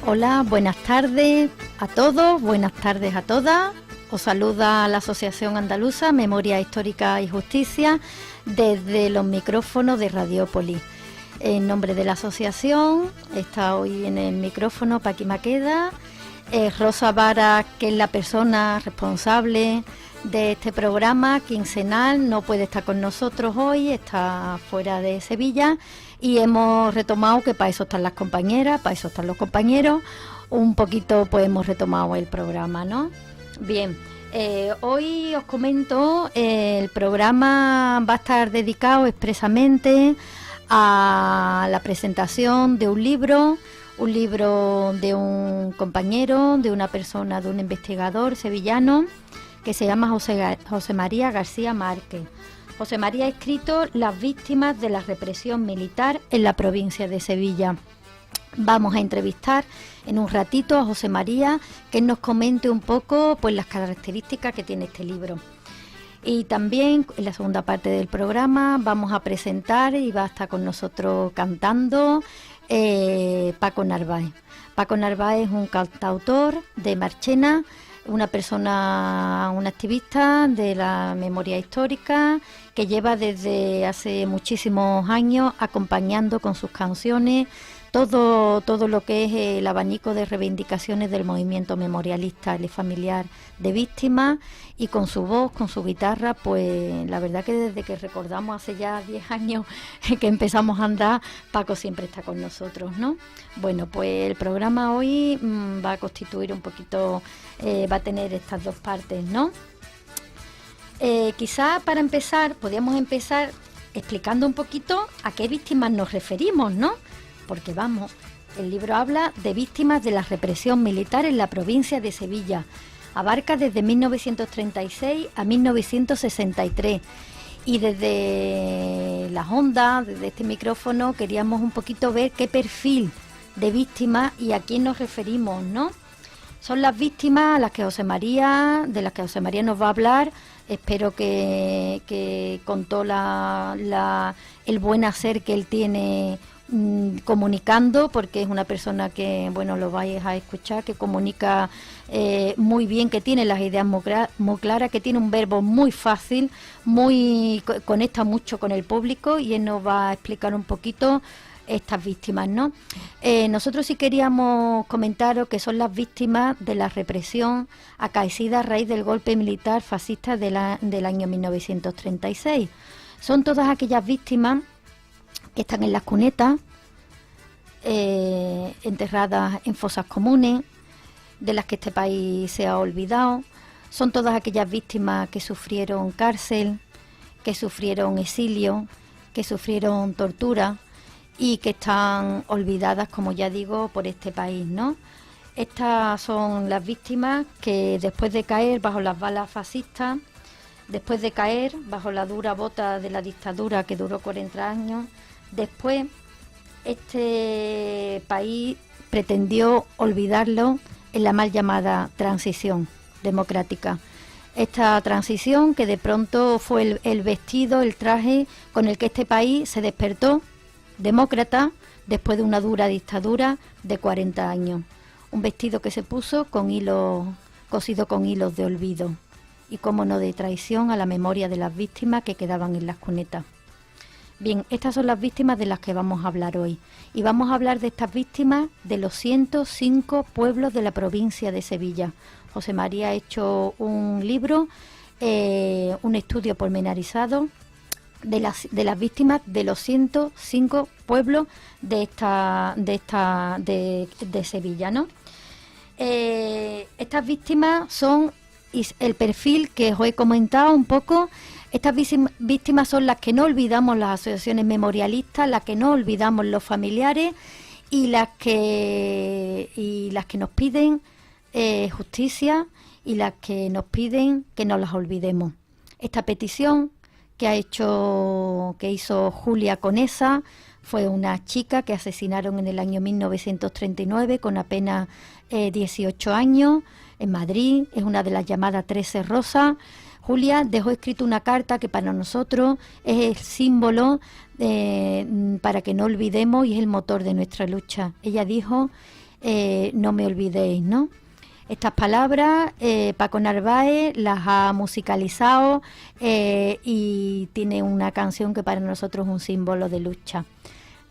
Hola, buenas tardes a todos, buenas tardes a todas. Os saluda la Asociación Andaluza Memoria Histórica y Justicia desde los micrófonos de Radiópolis. En nombre de la asociación está hoy en el micrófono Paqui Maqueda, Rosa Vara, que es la persona responsable de este programa quincenal, no puede estar con nosotros hoy, está fuera de Sevilla, y hemos retomado, que para eso están las compañeras, para eso están los compañeros, un poquito pues hemos retomado el programa, ¿no? Bien, hoy os comento, el programa va a estar dedicado expresamente a la presentación de un libro de un compañero, de una persona, de un investigador sevillano que se llama José María García Márquez. José María ha escrito Las víctimas de la represión militar en la provincia de Sevilla. Vamos a entrevistar en un ratito a José María, que nos comente un poco pues las características que tiene este libro. Y también en la segunda parte del programa vamos a presentar y va a estar con nosotros cantando Paco Narváez. Paco Narváez es un cantautor de Marchena, un activista de la memoria histórica que lleva desde hace muchísimos años acompañando con sus canciones todo lo que es el abanico de reivindicaciones del movimiento memorialista y familiar de víctimas, y con su voz, con su guitarra, pues la verdad que desde que recordamos hace ya 10 años que empezamos a andar, Paco siempre está con nosotros, ¿no? Bueno, pues el programa hoy va a constituir un poquito, va a tener estas dos partes, ¿no? Quizá para empezar, podríamos empezar explicando un poquito a qué víctimas nos referimos, ¿no? Porque vamos, el libro habla de víctimas de la represión militar en la provincia de Sevilla. Abarca desde 1936 a 1963. Y desde las ondas, desde este micrófono, queríamos un poquito ver qué perfil de víctimas y a quién nos referimos, ¿no? Son las víctimas de las que José María nos va a hablar. Espero que con todo el buen hacer que él tiene comunicando, porque es una persona que, bueno, lo vais a escuchar, que comunica muy bien, que tiene las ideas muy claras, que tiene un verbo muy fácil, conecta mucho con el público, y él nos va a explicar un poquito estas víctimas, ¿no? Nosotros sí queríamos comentaros que son las víctimas de la represión acaecida a raíz del golpe militar fascista del año 1936. Son todas aquellas víctimas que están en las cunetas, enterradas en fosas comunes, de las que este país se ha olvidado. Son todas aquellas víctimas que sufrieron cárcel, que sufrieron exilio, que sufrieron tortura y que están olvidadas, como ya digo, por este país, ¿no? Estas son las víctimas que después de caer bajo las balas fascistas, después de caer bajo la dura bota de la dictadura que duró 40 años, después este país pretendió olvidarlo en la mal llamada transición democrática. Esta transición que de pronto fue el vestido, el traje con el que este país se despertó demócrata después de una dura dictadura de 40 años. Un vestido que se puso cosido con hilos de olvido y, como no, de traición a la memoria de las víctimas que quedaban en las cunetas. Bien, estas son las víctimas de las que vamos a hablar hoy. Y vamos a hablar de estas víctimas de los 105 pueblos de la provincia de Sevilla. José María ha hecho un libro, un estudio pormenorizado de las víctimas de los 105 pueblos de Sevilla, ¿no? Estas víctimas son el perfil que os he comentado un poco. Estas víctimas son las que no olvidamos las asociaciones memorialistas, las que no olvidamos los familiares y las que nos piden justicia, y las que nos piden que no las olvidemos. Esta petición que hizo Julia Conesa fue una chica que asesinaron en el año 1939 con apenas 18 años en Madrid. Es una de las llamadas 13 Rosas. Julia dejó escrito una carta que para nosotros es el símbolo para que no olvidemos y es el motor de nuestra lucha. Ella dijo No me olvidéis, ¿no? Estas palabras Paco Narváez las ha musicalizado y tiene una canción que para nosotros es un símbolo de lucha.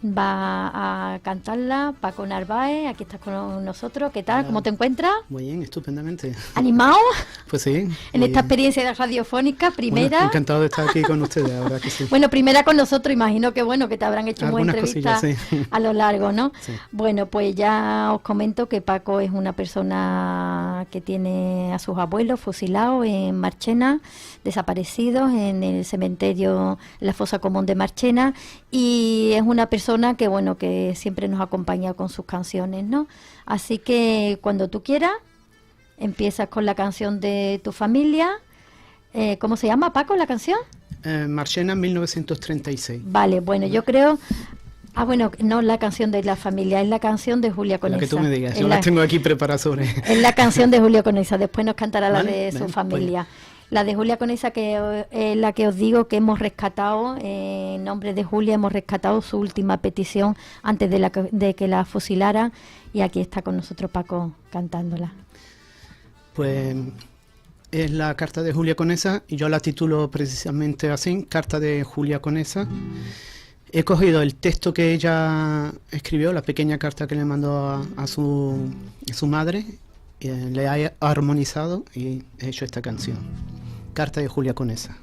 Va a cantarla Paco Narváez, aquí estás con nosotros. ¿Qué tal? Hola. ¿Cómo te encuentras? Muy bien, estupendamente. ¿Animado? Pues sí. En esta experiencia radiofónica, primera. Bueno, encantado de estar aquí con ustedes, la verdad que sí. Bueno, primera con nosotros, imagino que bueno, que te habrán hecho muchas Algunas entrevistas cosillas, sí. a lo largo, ¿no? Sí. Bueno, pues ya os comento que Paco es una persona que tiene a sus abuelos fusilados en Marchena, desaparecidos en el cementerio, la fosa común de Marchena, y es una persona que bueno, que siempre nos acompaña con sus canciones, ¿no? Así que cuando tú quieras, empiezas con la canción de tu familia. ¿Cómo se llama, Paco, la canción? Marchena 1936. Vale, bueno, yo creo... bueno, no la canción de la familia, es la canción de Julia Conesa. Lo que tú me digas, yo las tengo aquí preparadas sobre... Es la canción de Julia Conesa, después nos cantará la de su Vale, familia. pues. La de Julia Conesa, que es la que os digo que hemos rescatado, en nombre de Julia hemos rescatado su última petición antes de que la fusilaran, y aquí está con nosotros Paco cantándola. Pues es la carta de Julia Conesa y yo la titulo precisamente así, Carta de Julia Conesa. He cogido el texto que ella escribió, la pequeña carta que le mandó a su madre, le he armonizado y he hecho esta canción. Carta de Julia Conesa.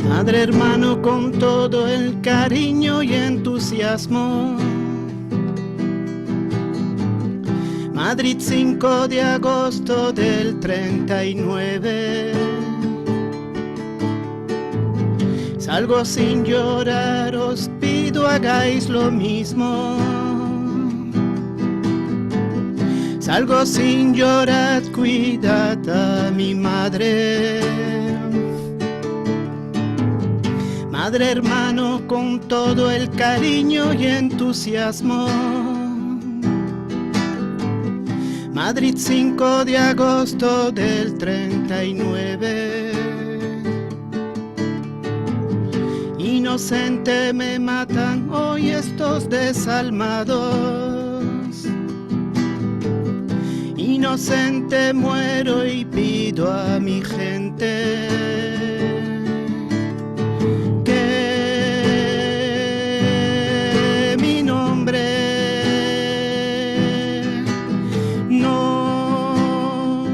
Madre, hermano, con todo el cariño y entusiasmo. Madrid, 5 de agosto del 39. Salgo sin llorar, os pido hagáis lo mismo. Salgo sin llorar, cuidad a mi madre. Madre, hermano, con todo el cariño y entusiasmo. Madrid, 5 de agosto del 39. Inocente me matan hoy estos desalmados. Inocente muero y pido a mi gente que mi nombre no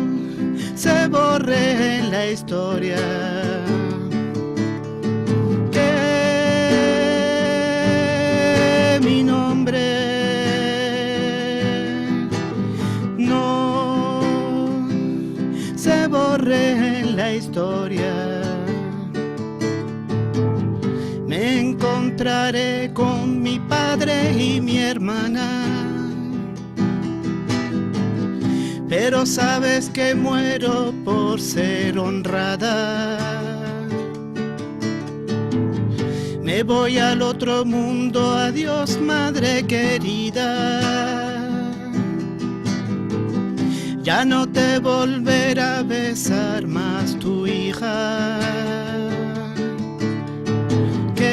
se borre en la historia. Que mi nombre no se borre en la historia. Me encontraré con mi padre y mi hermana, pero sabes que muero por ser honrada. Me voy al otro mundo, adiós madre querida. Ya no te volverá a besar más tu hija. Que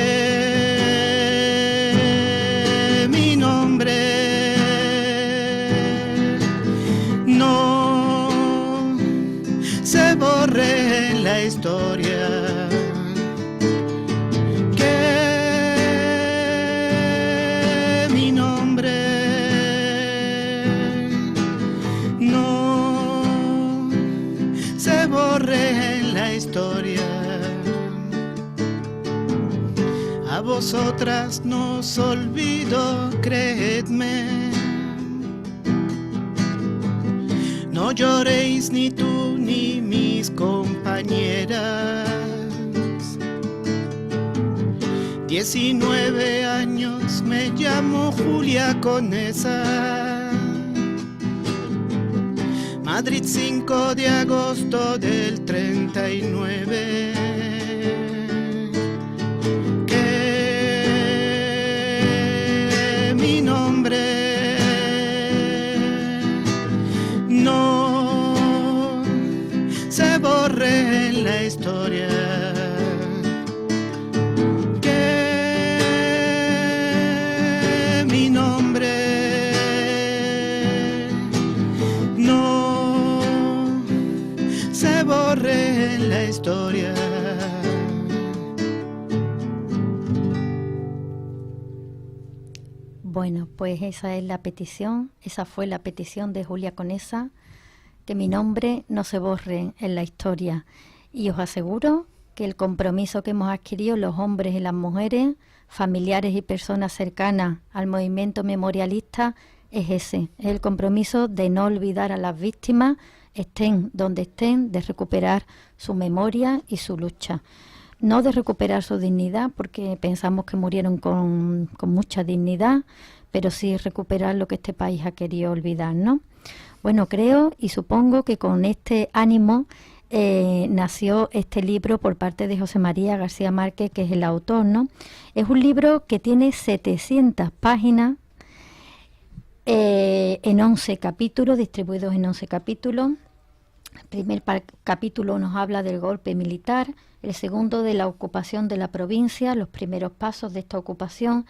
mi nombre no se borre en la historia. Que mi nombre no se borre en la historia. A vosotras no os olvido, creedme. No lloréis ni tú ni mis compañeras. 19 años, me llamo Julia Conesa. Madrid, 5 de agosto del 39. Que la historia. Mi nombre no se borre en la historia. Bueno, pues esa es la petición, esa fue la petición de Julia Conesa, que mi nombre no se borre en la historia. Y os aseguro que el compromiso que hemos adquirido los hombres y las mujeres, familiares y personas cercanas al movimiento memorialista, es ese, es el compromiso de no olvidar a las víctimas, estén donde estén, de recuperar su memoria y su lucha. No de recuperar su dignidad, porque pensamos que murieron con mucha dignidad, pero sí recuperar lo que este país ha querido olvidar, ¿no? Bueno, creo y supongo que con este ánimo nació este libro por parte de José María García Márquez, que es el autor, ¿no? Es un libro que tiene 700 páginas en 11 capítulos, distribuidos en 11 capítulos. El primer capítulo nos habla del golpe militar, el segundo de la ocupación de la provincia, los primeros pasos de esta ocupación,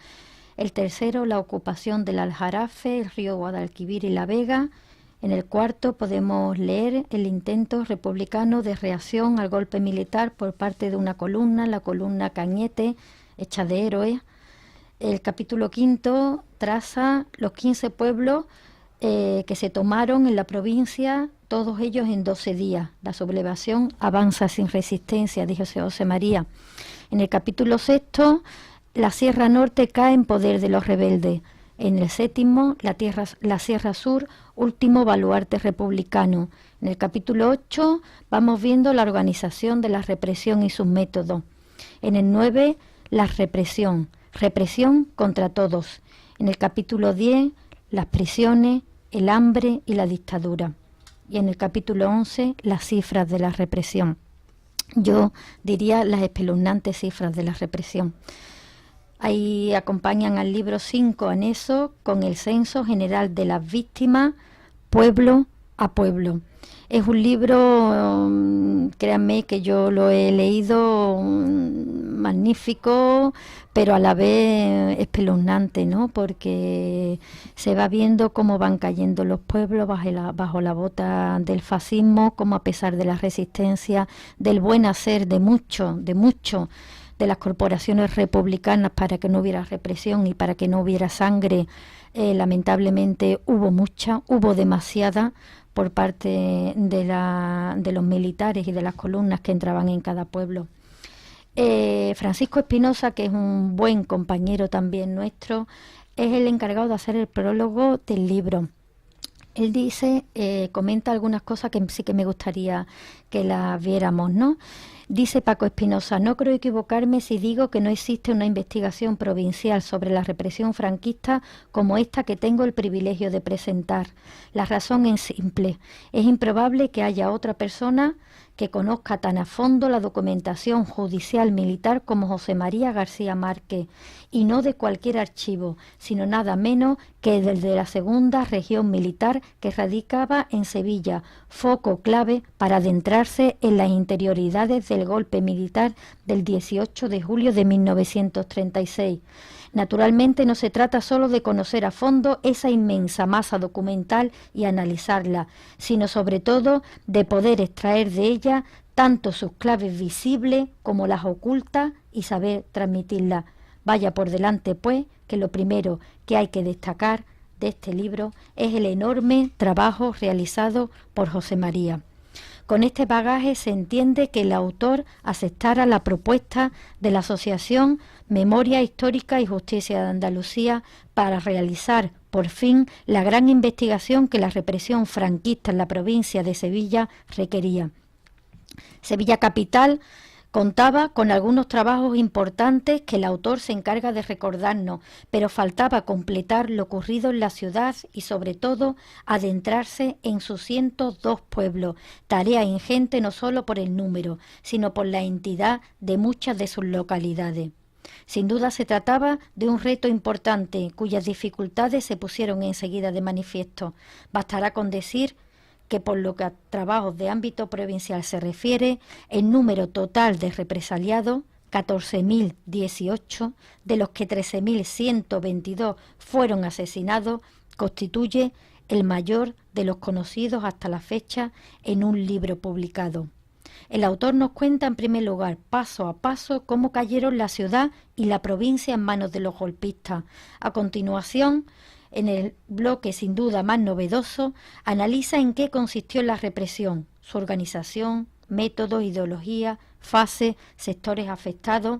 el tercero la ocupación del Aljarafe, el río Guadalquivir y La Vega. En el cuarto podemos leer el intento republicano de reacción al golpe militar por parte de una columna, la columna Cañete, hecha de héroes. El capítulo quinto traza los 15 pueblos que se tomaron en la provincia, todos ellos en 12 días. La sublevación avanza sin resistencia, dijo José María. En el capítulo sexto, la Sierra Norte cae en poder de los rebeldes. En el séptimo, la Sierra Sur, último baluarte republicano. En el capítulo 8 vamos viendo la organización de la represión y sus métodos. En el 9, la represión contra todos. En el capítulo 10, las prisiones, el hambre y la dictadura. Y en el capítulo 11, las cifras de la represión. Yo diría las espeluznantes cifras de la represión. Ahí acompañan al libro 5 anexos con el censo general de las víctimas, pueblo a pueblo. Es un libro, créanme que yo lo he leído, magnífico, pero a la vez espeluznante, ¿no? Porque se va viendo cómo van cayendo los pueblos bajo la bota del fascismo, cómo a pesar de la resistencia, del buen hacer de muchos, de las corporaciones republicanas para que no hubiera represión y para que no hubiera sangre, lamentablemente hubo demasiada por parte de los militares y de las columnas que entraban en cada pueblo. Francisco Espinosa, que es un buen compañero también nuestro, es el encargado de hacer el prólogo del libro. Él dice, comenta algunas cosas que sí que me gustaría que las viéramos, ¿no? Dice Paco Espinosa: no creo equivocarme si digo que no existe una investigación provincial sobre la represión franquista como esta que tengo el privilegio de presentar. La razón es simple. Es improbable que haya otra persona que conozca tan a fondo la documentación judicial militar como José María García Márquez, y no de cualquier archivo, sino nada menos que del de la segunda región militar que radicaba en Sevilla, foco clave para adentrarse en las interioridades del golpe militar del 18 de julio de 1936. Naturalmente no se trata solo de conocer a fondo esa inmensa masa documental y analizarla, sino sobre todo de poder extraer de ella tanto sus claves visibles como las ocultas y saber transmitirlas. Vaya por delante, pues, que lo primero que hay que destacar de este libro es el enorme trabajo realizado por José María. Con este bagaje se entiende que el autor aceptara la propuesta de la Asociación Memoria Histórica y Justicia de Andalucía para realizar, por fin, la gran investigación que la represión franquista en la provincia de Sevilla requería. Sevilla capital contaba con algunos trabajos importantes que el autor se encarga de recordarnos, pero faltaba completar lo ocurrido en la ciudad y, sobre todo, adentrarse en sus 102 pueblos, tarea ingente no solo por el número, sino por la entidad de muchas de sus localidades. Sin duda se trataba de un reto importante, cuyas dificultades se pusieron enseguida de manifiesto. Bastará con decir que por lo que a trabajos de ámbito provincial se refiere, el número total de represaliados, 14.018, de los que 13.122 fueron asesinados, constituye el mayor de los conocidos hasta la fecha en un libro publicado. El autor nos cuenta en primer lugar, paso a paso, cómo cayeron la ciudad y la provincia en manos de los golpistas. A continuación, en el bloque sin duda más novedoso, analiza en qué consistió la represión, su organización, métodos, ideología, fases, sectores afectados.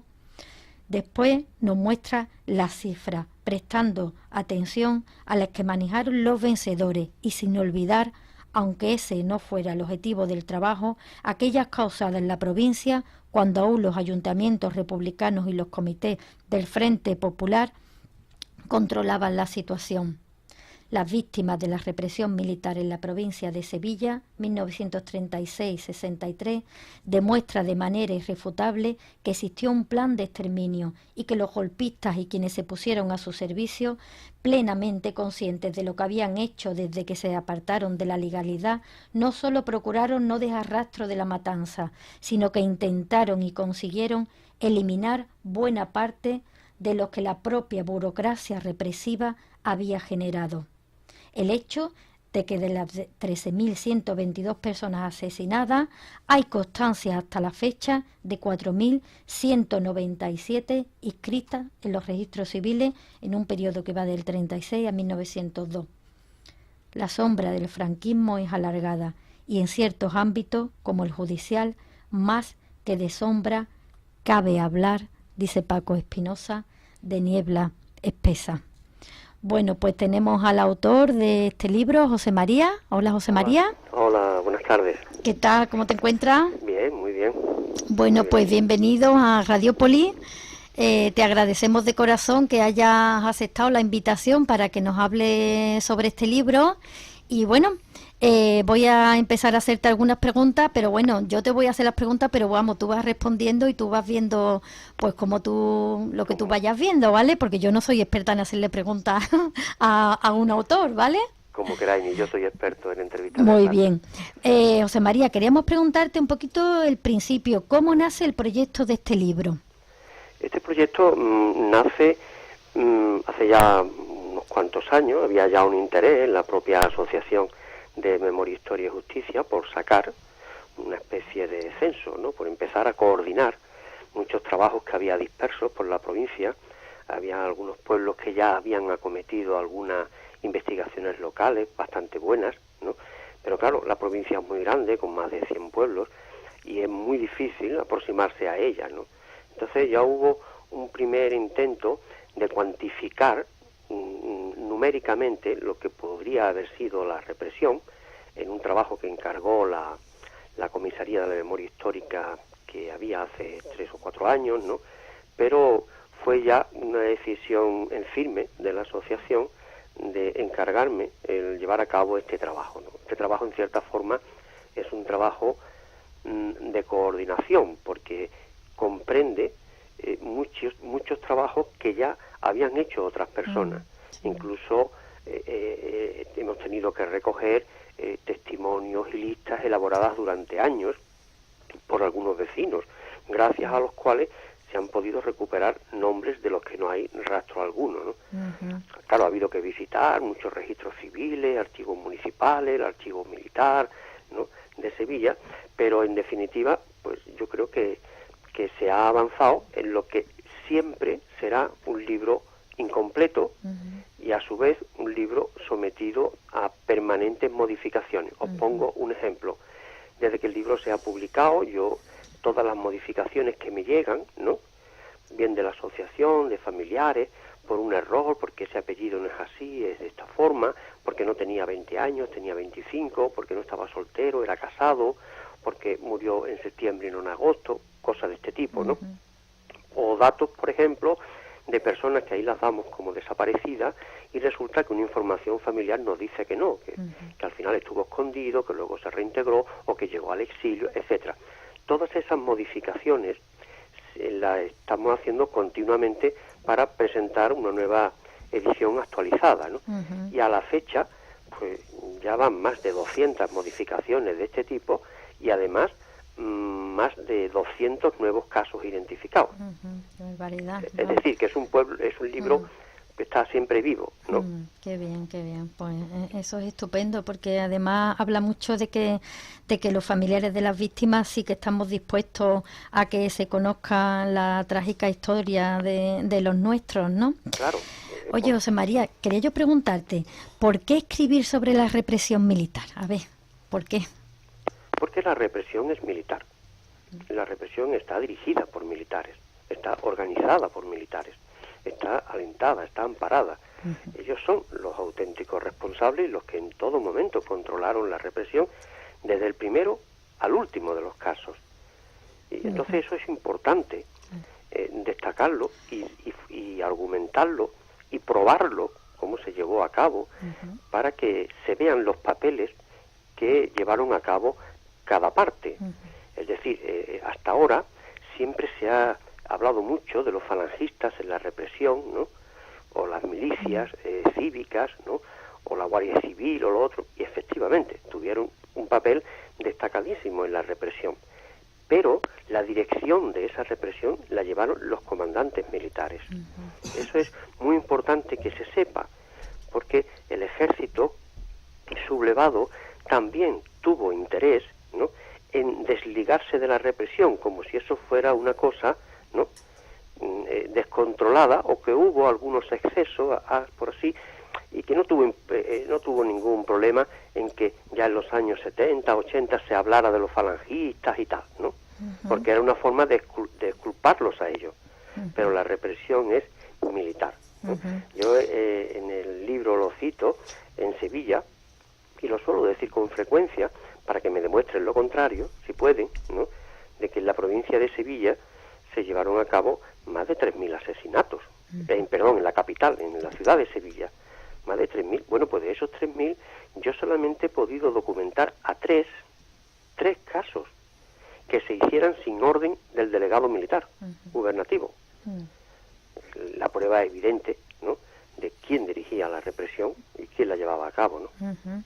Después nos muestra las cifras, prestando atención a las que manejaron los vencedores y sin olvidar, aunque ese no fuera el objetivo del trabajo, aquellas causadas en la provincia cuando aún los ayuntamientos republicanos y los comités del Frente Popular controlaban la situación. Las víctimas de la represión militar en la provincia de Sevilla, 1936-63, demuestra de manera irrefutable que existió un plan de exterminio y que los golpistas y quienes se pusieron a su servicio, plenamente conscientes de lo que habían hecho desde que se apartaron de la legalidad, no solo procuraron no dejar rastro de la matanza, sino que intentaron y consiguieron eliminar buena parte de lo que la propia burocracia represiva había generado. El hecho de que de las 13.122 personas asesinadas hay constancia hasta la fecha de 4.197 inscritas en los registros civiles en un periodo que va del 36 a 1902. La sombra del franquismo es alargada y en ciertos ámbitos, como el judicial, más que de sombra cabe hablar, dice Paco Espinosa, de niebla espesa. Bueno, pues tenemos al autor de este libro, José María. Hola, José María. Hola, buenas tardes. ¿Qué tal? ¿Cómo te encuentras? Bien, muy bien. Bueno, Muy pues bien. bienvenido a Radiópolis. Te agradecemos de corazón que hayas aceptado la invitación para que nos hable sobre este libro. Y bueno, voy a empezar a hacerte algunas preguntas, pero bueno, yo te voy a hacer las preguntas, pero vamos, tú vas respondiendo y tú vas viendo, pues como tú, lo que tú vayas viendo, ¿vale? Porque yo no soy experta en hacerle preguntas a un autor, ¿vale? Como queráis, ni yo soy experto en entrevistas. Muy bien. José María, queríamos preguntarte un poquito el principio, ¿cómo nace el proyecto de este libro? Este proyecto nace hace ya unos cuantos años. Había ya un interés en la propia asociación de Memoria, Historia y Justicia por sacar una especie de censo, ¿no? Por empezar a coordinar muchos trabajos que había dispersos por la provincia. Había algunos pueblos que ya habían acometido algunas investigaciones locales bastante buenas, ¿no? Pero claro, la provincia es muy grande, con más de 100 pueblos, y es muy difícil aproximarse a ella, ¿no? Entonces ya hubo un primer intento de cuantificar numéricamente lo que podría haber sido la represión en un trabajo que encargó la Comisaría de la Memoria Histórica que había hace 3 o 4 años, ¿no? Pero fue ya una decisión en firme de la asociación de encargarme el llevar a cabo este trabajo, ¿no? Este trabajo, en cierta forma, es un trabajo de coordinación, porque comprende muchos trabajos que ya habían hecho otras personas. Sí. Incluso hemos tenido que recoger testimonios y listas elaboradas durante años por algunos vecinos, gracias a los cuales se han podido recuperar nombres de los que no hay rastro alguno, ¿no? Uh-huh. Claro, ha habido que visitar muchos registros civiles, archivos municipales, el archivo militar, ¿no?, de Sevilla, pero en definitiva, pues yo creo que se ha avanzado en lo que siempre será un libro incompleto, uh-huh, y a su vez un libro sometido a permanentes modificaciones. Os uh-huh. pongo un ejemplo. Desde que el libro se ha publicado, yo todas las modificaciones que me llegan, ¿no?, bien de la asociación, de familiares, por un error, porque ese apellido no es así, es de esta forma, porque no tenía 20 años, tenía 25, porque no estaba soltero, era casado, porque murió en septiembre y no en agosto, cosas de este tipo, ¿no? Uh-huh. O datos, por ejemplo, de personas que ahí las damos como desaparecidas y resulta que una información familiar nos dice que no, que al final estuvo escondido, que luego se reintegró o que llegó al exilio, etcétera. Todas esas modificaciones las estamos haciendo continuamente para presentar una nueva edición actualizada, ¿no? Uh-huh. Y a la fecha, pues ya van más de 200 modificaciones de este tipo y además más de 200 nuevos casos identificados. Qué barbaridad, ¿no? Es decir, que es un libro que está siempre vivo, ¿no? Qué bien, qué bien. Pues eso es estupendo, porque además habla mucho de que los familiares de las víctimas sí que estamos dispuestos a que se conozca la trágica historia de los nuestros, ¿no? Claro. Oye, José María, quería yo preguntarte, ¿por qué escribir sobre la represión militar? A ver, ¿por qué? Porque la represión es militar. La represión está dirigida por militares, está organizada por militares, está alentada, está amparada. Ellos son los auténticos responsables y los que en todo momento controlaron la represión desde el primero al último de los casos. Y entonces eso es importante, destacarlo y argumentarlo y probarlo, cómo se llevó a cabo, para que se vean los papeles que llevaron a cabo cada parte. Es decir, hasta ahora siempre se ha hablado mucho de los falangistas en la represión, ¿no? O las milicias cívicas, ¿no? O la Guardia Civil o lo otro, y efectivamente tuvieron un papel destacadísimo en la represión. Pero la dirección de esa represión la llevaron los comandantes militares. Eso es muy importante que se sepa, porque el ejército sublevado también tuvo interés, ¿no?, en desligarse de la represión, como si eso fuera una cosa, ¿no?, descontrolada, o que hubo algunos excesos, por así, y que no tuvo ningún problema en que ya en los años 70, 80 se hablara de los falangistas y tal, ¿no? Porque era una forma de culparlos a ellos. Pero la represión es militar, ¿no? Yo en el libro lo cito, en Sevilla, y lo suelo decir con frecuencia, para que me demuestren lo contrario, si pueden, ¿no?, de que en la provincia de Sevilla se llevaron a cabo más de 3.000 asesinatos. En la capital, en la ciudad de Sevilla, más de 3.000. Bueno, pues de esos 3.000 yo solamente he podido documentar a tres casos que se hicieran sin orden del delegado militar gubernativo. La prueba evidente, ¿no?, de quién dirigía la represión y quién la llevaba a cabo, ¿no?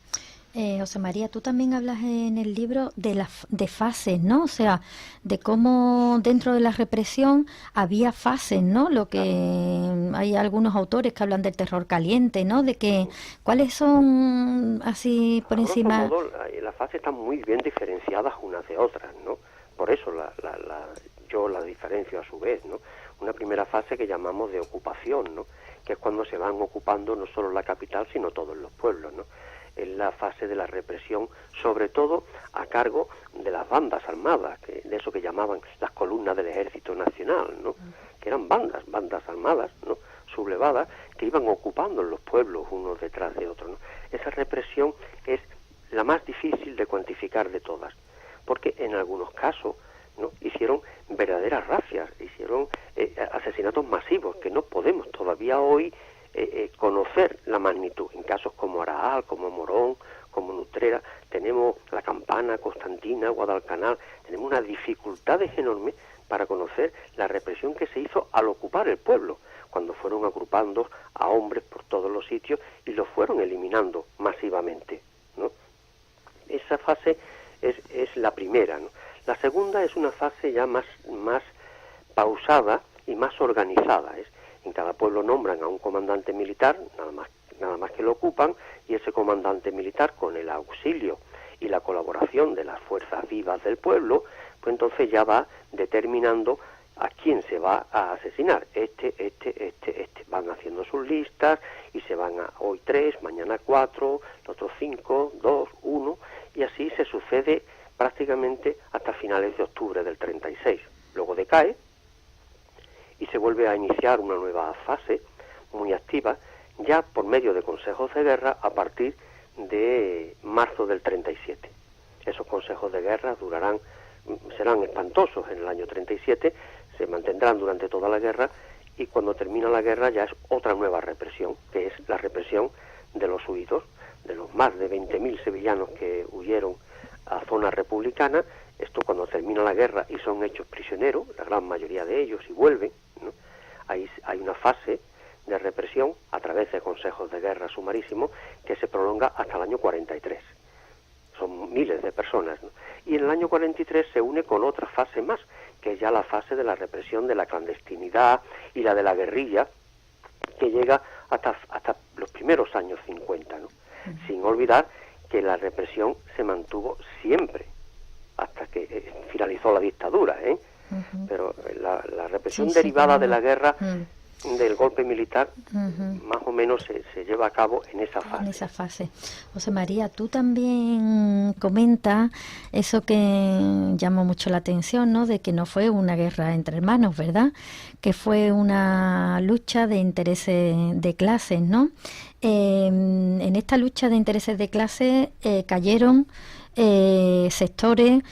José María, tú también hablas en el libro de fases, ¿no? O sea, de cómo dentro de la represión había fases, ¿no? Lo que hay algunos autores que hablan del terror caliente, ¿no? De que cuáles son así por encima. Modo, las fases están muy bien diferenciadas unas de otras, ¿no? Por eso yo las diferencio a su vez, ¿no? Una primera fase que llamamos de ocupación, ¿no?, que es cuando se van ocupando no solo la capital, sino todos los pueblos, ¿no? Es la fase de la represión, sobre todo a cargo de las bandas armadas, de eso que llamaban las columnas del Ejército Nacional, ¿no?, que eran bandas armadas, ¿no?, sublevadas, que iban ocupando los pueblos unos detrás de otros, ¿no? Esa represión es la más difícil de cuantificar de todas, porque en algunos casos, ¿no?, hicieron verdaderas razias, hicieron asesinatos masivos que no podemos todavía hoy conocer la magnitud. En casos como Araal, como Morón, como Nutrera, tenemos La Campana, Constantina, Guadalcanal, tenemos unas dificultades enormes para conocer la represión que se hizo al ocupar el pueblo, cuando fueron agrupando a hombres por todos los sitios y los fueron eliminando masivamente, ¿no? Esa fase es la primera, ¿no? La segunda es una fase ya más pausada y más organizada. En cada pueblo nombran a un comandante militar, nada más que lo ocupan, y ese comandante militar, con el auxilio y la colaboración de las fuerzas vivas del pueblo, pues entonces ya va determinando a quién se va a asesinar. Van haciendo sus listas y se van a hoy 3, mañana 4, los otros 5, 2, 1, y así se sucede prácticamente hasta finales de octubre del 36. Luego decae y se vuelve a iniciar una nueva fase muy activa, ya por medio de consejos de guerra a partir de marzo del 37. Esos consejos de guerra serán espantosos en el año 37, se mantendrán durante toda la guerra, y cuando termina la guerra ya es otra nueva represión, que es la represión de los huidos, de los más de 20.000 sevillanos que huyeron a zona republicana. Esto cuando termina la guerra y son hechos prisioneros, la gran mayoría de ellos, y vuelven, ¿no? Hay una fase de represión a través de consejos de guerra sumarísimos que se prolonga hasta el año 43. Son miles de personas, ¿no? Y en el año 43 se une con otra fase más, que es ya la fase de la represión de la clandestinidad y la de la guerrilla, que llega hasta los primeros años 50, ¿no? Sin olvidar que la represión se mantuvo siempre, hasta que finalizó la dictadura, ¿eh? Pero la represión derivada de la guerra, del golpe militar, más o menos se lleva a cabo en esa fase. En esa fase. José María, tú también comentas eso que llamó mucho la atención, ¿no? De que no fue una guerra entre hermanos, ¿verdad? Que fue una lucha de intereses de clases, ¿no? En esta lucha de intereses de clases cayeron sectores,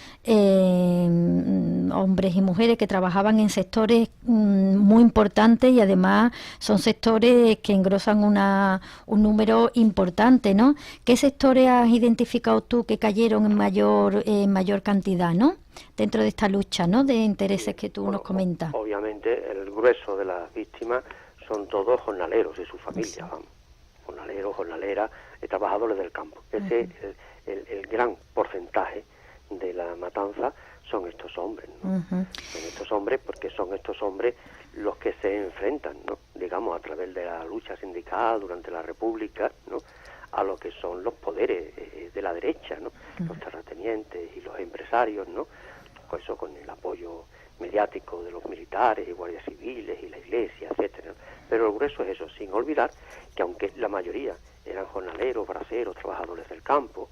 hombres y mujeres que trabajaban en sectores muy importantes, y además son sectores que engrosan un número importante, ¿no? ¿Qué sectores has identificado tú que cayeron en mayor cantidad, ¿no? Dentro de esta lucha, ¿no? De intereses que tú nos comentas. Obviamente el grueso de las víctimas son todos jornaleros y sus familias, vamos. Jornaleros, jornaleras, trabajadores del campo. Ese el gran porcentaje de la matanza son estos hombres, ¿no? Son estos hombres, porque son estos hombres los que se enfrentan, ¿no? Digamos, a través de la lucha sindical durante la República, ¿no? A lo que son los poderes de la derecha, ¿no? Los terratenientes y los empresarios, ¿no? Pues eso, con el apoyo mediático de los militares y guardias civiles y la iglesia, etcétera. Pero el grueso es eso, sin olvidar que aunque la mayoría eran jornaleros, braceros, trabajadores del campo,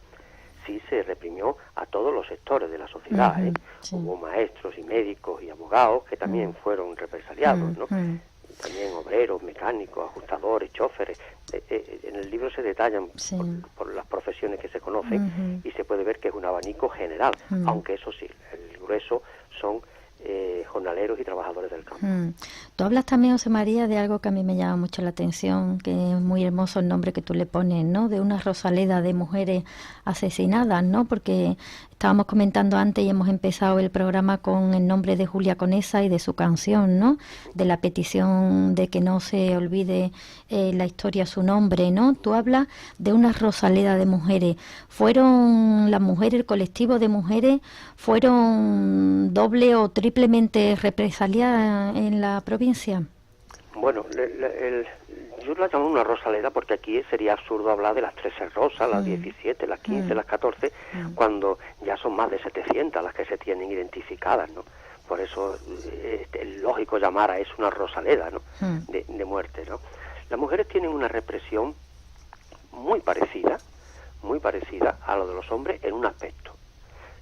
sí se reprimió a todos los sectores de la sociedad, ¿eh? Sí. Hubo maestros y médicos y abogados que también fueron represaliados, ¿no? También obreros, mecánicos, ajustadores, choferes. En el libro se detallan por las profesiones que se conocen y se puede ver que es un abanico general, aunque eso sí, el grueso son jornaleros y trabajadores del campo. Tú hablas también, José María, de algo que a mí me llama mucho la atención, que es muy hermoso el nombre que tú le pones, ¿no? De una rosaleda de mujeres asesinadas, ¿no? Porque estábamos comentando antes y hemos empezado el programa con el nombre de Julia Conesa y de su canción, ¿no? De la petición de que no se olvide la historia su nombre, ¿no? Tú hablas de una rosaleda de mujeres. ¿Fueron las mujeres, el colectivo de mujeres, fueron doble o triplemente represaliadas en la provincia? Bueno, yo la llamo una rosaleda porque aquí sería absurdo hablar de las 13 rosas, las 17, las 15, las 14, cuando ya son más de 700 las que se tienen identificadas, ¿no? Por eso es lógico llamar a eso una rosaleda, ¿no? De muerte, ¿no? Las mujeres tienen una represión muy parecida a lo de los hombres en un aspecto.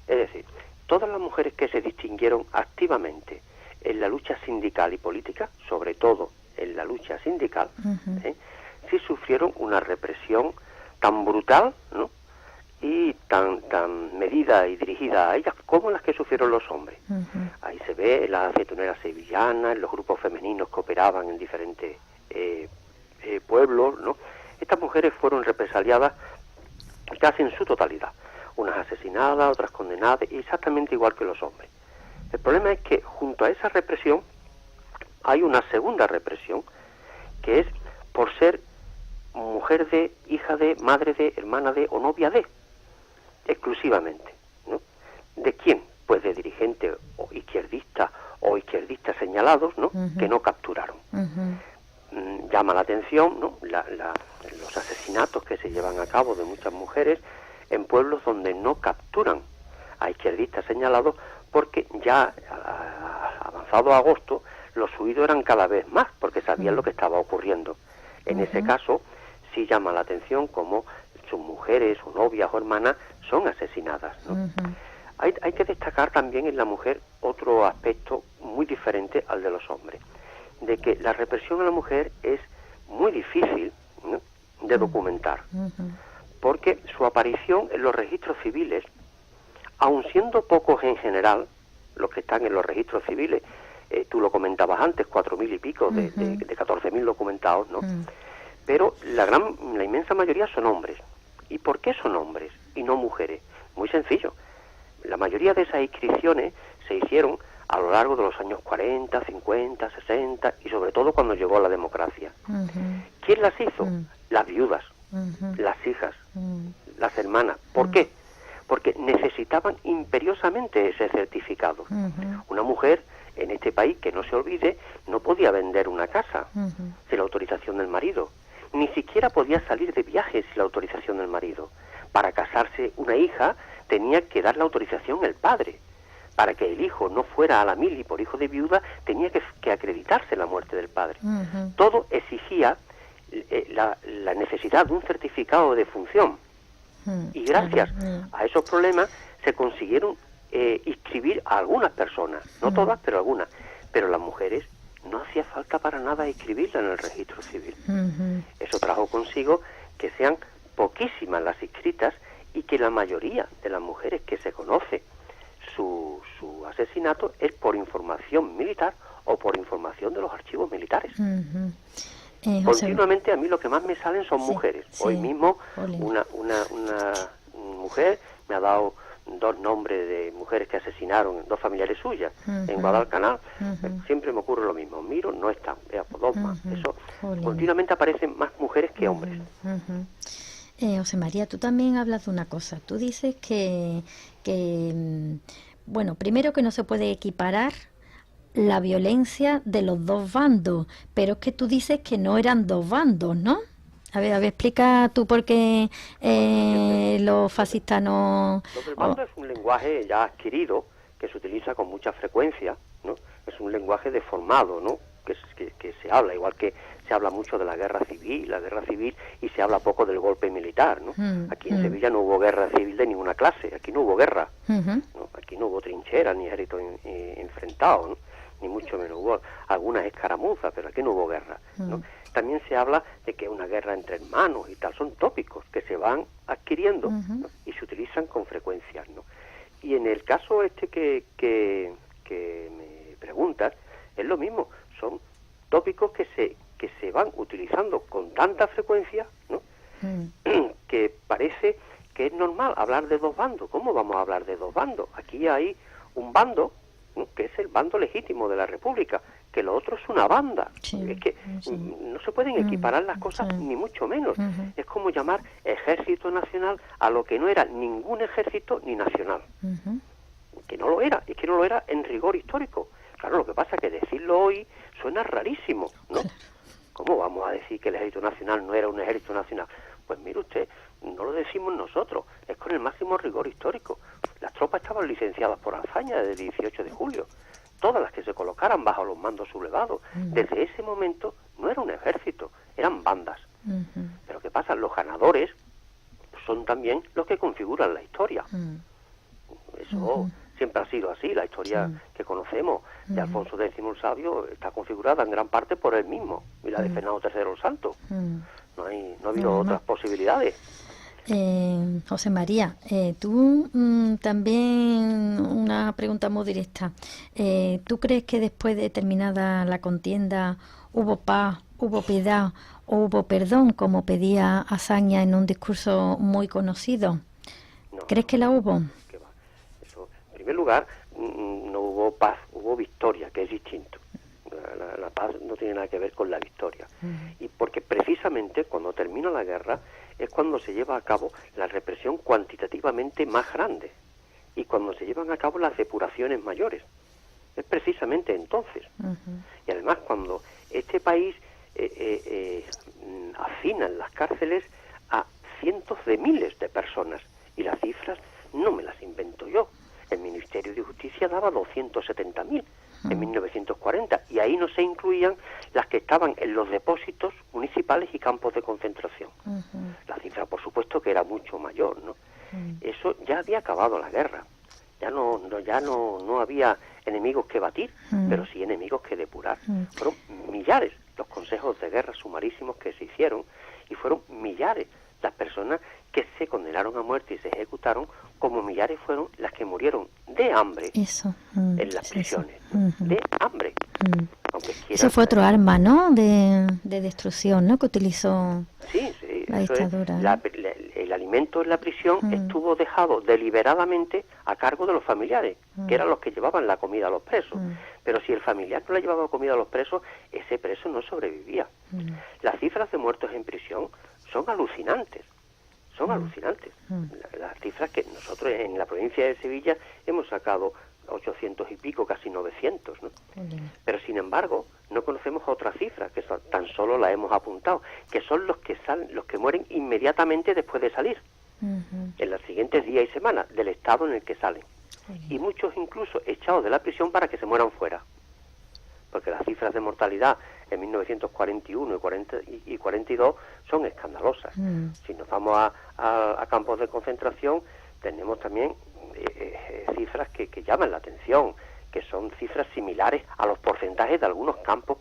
Es decir, todas las mujeres que se distinguieron activamente en la lucha sindical y política, sobre todo en la lucha sindical, sí sufrieron una represión tan brutal, ¿no? Y tan medida y dirigida a ellas como las que sufrieron los hombres. Ahí se ve en las aceituneras sevillanas, en los grupos femeninos que operaban en diferentes pueblos, ¿no? Estas mujeres fueron represaliadas casi en su totalidad, unas asesinadas, otras condenadas, exactamente igual que los hombres. El problema es que junto a esa represión hay una segunda represión, que es por ser mujer de, hija de, madre de, hermana de o novia de, exclusivamente, ¿no? ¿De quién? Pues de dirigentes o izquierdistas señalados, ¿no? Que no capturaron. Llama la atención, ¿no? Los asesinatos que se llevan a cabo de muchas mujeres en pueblos donde no capturan a izquierdistas señalados, porque ya avanzado agosto los huidos eran cada vez más, porque sabían lo que estaba ocurriendo. En ese caso sí llama la atención como sus mujeres o novias o hermanas son asesinadas, ¿no? Hay que destacar también en la mujer otro aspecto muy diferente al de los hombres, de que la represión a la mujer es muy difícil, ¿no?, de documentar, porque su aparición en los registros civiles, aun siendo pocos en general los que están en los registros civiles, tú lo comentabas antes, 4.000 y pico de 14.000 documentados, ¿no? Pero la inmensa mayoría son hombres. ¿Y por qué son hombres y no mujeres? Muy sencillo. La mayoría de esas inscripciones se hicieron a lo largo de los años 40, 50, 60 y sobre todo cuando llegó la democracia. ¿Quién las hizo? Las viudas, las hijas, las hermanas. ¿Por qué? Porque necesitaban imperiosamente ese certificado. Una mujer en este país, que no se olvide, no podía vender una casa sin la autorización del marido. Ni siquiera podía salir de viaje sin la autorización del marido. Para casarse una hija tenía que dar la autorización el padre. Para que el hijo no fuera a la mili por hijo de viuda, tenía que acreditarse la muerte del padre. Todo exigía la necesidad de un certificado de defunción. Y gracias a esos problemas se consiguieron inscribir a algunas personas, no todas, pero algunas. Pero las mujeres no hacía falta para nada inscribirlas en el registro civil. Eso trajo consigo que sean poquísimas las inscritas y que la mayoría de las mujeres que se conoce su asesinato es por información militar o por información de los archivos militares. Continuamente a mí lo que más me salen son mujeres. Hoy mismo una mujer me ha dado 2 nombres de mujeres que asesinaron 2 familiares suyas en Guadalcanal. Siempre me ocurre lo mismo, miro, no están, pues 2 más. Eso, continuamente aparecen más mujeres que hombres. José María, tú también hablas de una cosa. Tú dices que bueno, primero que no se puede equiparar la violencia de los 2 bandos, pero es que tú dices que no eran 2 bandos, ¿no? A ver, explica tú por qué los fascistas no... Lo del bando es un lenguaje ya adquirido, que se utiliza con mucha frecuencia, ¿no? Es un lenguaje deformado, ¿no? Que se habla, igual que se habla mucho de la guerra civil, y se habla poco del golpe militar, ¿no? Aquí en Sevilla no hubo guerra civil de ninguna clase, aquí no hubo guerra, ¿no? Aquí no hubo trincheras ni ejército enfrentado, ¿no? Ni mucho menos, hubo algunas escaramuzas, pero aquí no hubo guerra, ¿no? También se habla de que es una guerra entre hermanos y tal, son tópicos que se van adquiriendo, ¿no? Y se utilizan con frecuencia, ¿no? Y en el caso que me preguntas, es lo mismo, son tópicos que se van utilizando con tanta frecuencia, ¿no? Que parece que es normal hablar de 2 bandos. ¿Cómo vamos a hablar de 2 bandos? Aquí hay un bando, ¿no? Que es el bando legítimo de la República, que lo otro es una banda. Es que no se pueden equiparar las cosas, ni mucho menos. Es como llamar ejército nacional a lo que no era ningún ejército ni nacional. Que no lo era, es que no lo era en rigor histórico. Claro, lo que pasa es que decirlo hoy suena rarísimo, ¿no? ¿Cómo vamos a decir que el ejército nacional no era un ejército nacional? Pues mire usted, no lo decimos nosotros, es con el máximo rigor histórico. Las tropas estaban licenciadas por Azaña desde el 18 de julio. Todas las que se colocaran bajo los mandos sublevados. Desde ese momento no era un ejército, eran bandas. Pero ¿qué pasa? Los ganadores son también los que configuran la historia. Eso siempre ha sido así. La historia que conocemos de Alfonso X el Sabio está configurada en gran parte por él mismo, y la de Fernando III el Santo. No ha habido otras posibilidades. José María, tú también una pregunta muy directa. ¿Tú crees que después de terminada la contienda hubo paz, hubo piedad o hubo perdón, como pedía Azaña en un discurso muy conocido? No. ¿Crees que la hubo? ¿Qué va? Eso, en primer lugar, no hubo paz, hubo victoria, que es distinto. La paz no tiene nada que ver con la victoria. Y porque precisamente cuando termina la guerra es cuando se lleva a cabo la represión cuantitativamente más grande y cuando se llevan a cabo las depuraciones mayores. Es precisamente entonces. Y además cuando este país hacina en las cárceles a cientos de miles de personas, y las cifras no me las invento yo. El Ministerio de Justicia daba 270.000 en 1940, y ahí no se incluían las que estaban en los depósitos municipales y campos de concentración. La cifra, por supuesto, que era mucho mayor, ¿no? Eso ya había acabado la guerra. Ya no había enemigos que batir, pero sí enemigos que depurar. Fueron millares los consejos de guerra sumarísimos que se hicieron, y fueron millares las personas que se condenaron a muerte y se ejecutaron, como millares fueron las que murieron de hambre en las prisiones. De hambre. Eso fue otro arma, ¿no? De destrucción, ¿no? Que utilizó la dictadura. el alimento en la prisión estuvo dejado deliberadamente a cargo de los familiares, que eran los que llevaban la comida a los presos. Pero si el familiar no le llevaba comida a los presos, ese preso no sobrevivía. Las cifras de muertos en prisión son alucinantes. Son alucinantes. Las cifras que nosotros en la provincia de Sevilla hemos sacado 800 y pico, casi 900, ¿no? Pero sin embargo, no conocemos otras cifras, que tan solo las hemos apuntado, que son los que mueren inmediatamente después de salir, en los siguientes días y semanas del estado en el que salen. Y muchos incluso echados de la prisión para que se mueran fuera. Porque las cifras de mortalidad en 1941 y 42 son escandalosas. Si nos vamos a campos de concentración, tenemos también cifras que llaman la atención, que son cifras similares a los porcentajes de algunos campos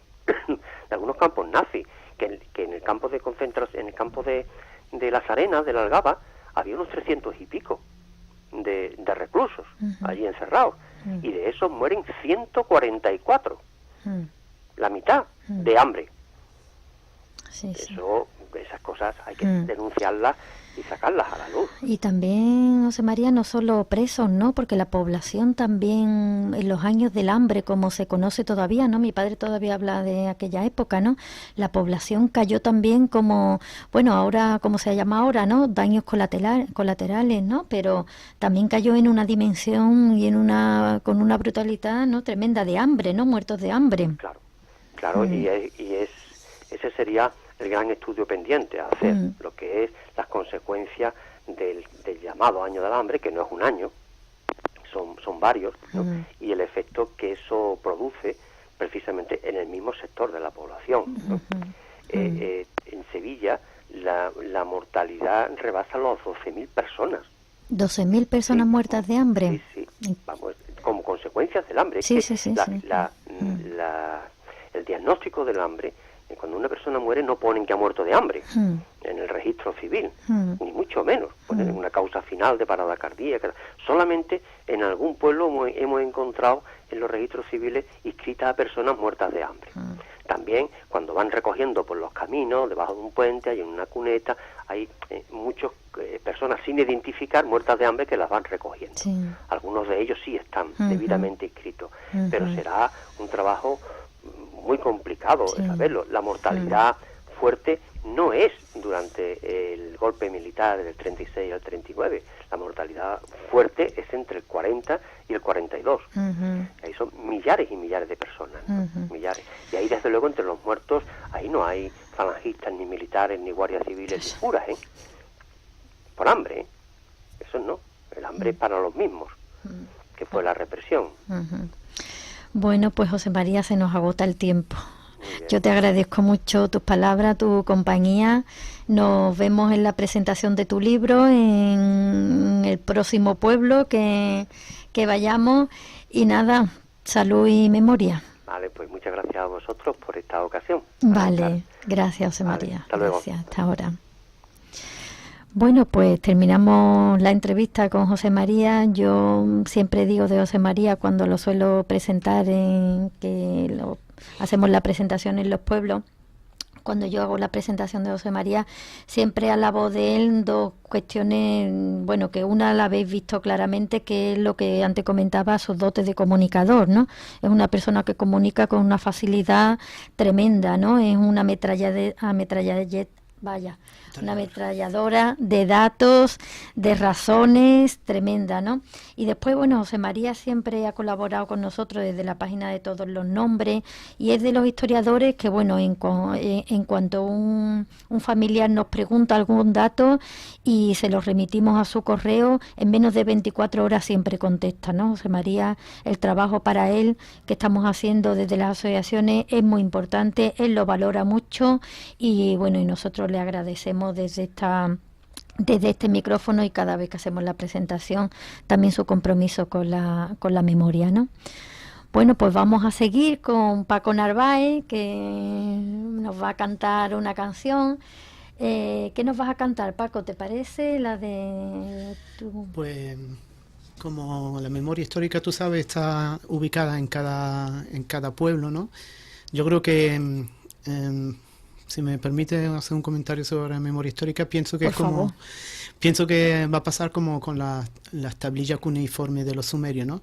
nazis, que en el campo de concentración, en el campo de Las Arenas, de la Algaba, había unos 300 y pico de reclusos allí encerrados, y de esos mueren 144, la mitad de hambre. Esas cosas hay que denunciarlas y sacarlas a la luz. Y también, José María, no solo presos, ¿no? Porque la población también, en los años del hambre, como se conoce todavía, ¿no? Mi padre todavía habla de aquella época, ¿no? La población cayó también como, bueno, ahora, como se llama ahora, ¿no? Daños colaterales, ¿no? Pero también cayó en una dimensión y con una brutalidad, ¿no? Tremenda, de hambre, ¿no? Muertos de hambre. Claro, y ese sería el gran estudio pendiente a hacer, lo que es las consecuencias del llamado año del hambre, que no es un año, son varios, ¿no? Y el efecto que eso produce precisamente en el mismo sector de la población, ¿no? En Sevilla la mortalidad rebasa los 12.000 personas. 12.000 personas muertas de hambre. Sí, vamos, como consecuencias del hambre. El diagnóstico del hambre, cuando una persona muere no ponen que ha muerto de hambre en el registro civil, ni mucho menos, ponen una causa final de parada cardíaca. Solamente en algún pueblo hemos encontrado en los registros civiles inscritas a personas muertas de hambre. También cuando van recogiendo por los caminos, debajo de un puente, hay una cuneta, hay muchas personas sin identificar muertas de hambre que las van recogiendo. Algunos de ellos sí están debidamente inscritos, pero será un trabajo muy complicado saberlo. La mortalidad fuerte no es durante el golpe militar del 36 al 39. La mortalidad fuerte es entre el 40 y el 42. Ahí son millares y millares de personas, ¿no? Millares. Y ahí, desde luego, entre los muertos, ahí no hay falangistas, ni militares, ni guardias civiles, ni curas, por hambre, Eso no. El hambre es para los mismos, que fue la represión. Bueno, pues José María, se nos agota el tiempo. Yo te agradezco mucho tus palabras, tu compañía. Nos vemos en la presentación de tu libro en el próximo pueblo que vayamos. Y nada, salud y memoria. Vale, pues muchas gracias a vosotros por esta ocasión. Vale, gracias, José María. Hasta luego. Gracias, hasta ahora. Bueno, pues terminamos la entrevista con José María. Yo siempre digo de José María cuando lo suelo presentar, hacemos la presentación en los pueblos. Cuando yo hago la presentación de José María, siempre alabo de él dos cuestiones, bueno, que una la habéis visto claramente, que es lo que antes comentaba, sus dotes de comunicador, ¿no? Es una persona que comunica con una facilidad tremenda, ¿no? Es una ametralladora de datos, de razones, tremenda, ¿no? Y después, bueno, José María siempre ha colaborado con nosotros desde la página de Todos los Nombres, y es de los historiadores que, bueno, en cuanto un familiar nos pregunta algún dato y se lo remitimos a su correo, en menos de 24 horas siempre contesta, ¿no? José María, el trabajo para él que estamos haciendo desde las asociaciones es muy importante, él lo valora mucho y, bueno, y nosotros le agradecemos desde este micrófono y cada vez que hacemos la presentación también su compromiso con la memoria, ¿no? Bueno, pues vamos a seguir con Paco Narváez, que nos va a cantar una canción. ¿Qué nos vas a cantar, Paco? ¿Te parece la de tu...? Pues como la memoria histórica, tú sabes, está ubicada en cada pueblo, ¿no? Yo creo que si me permite hacer un comentario sobre memoria histórica, pienso que Por favor. pienso que va a pasar como con las tablillas cuneiformes de los sumerios, ¿no?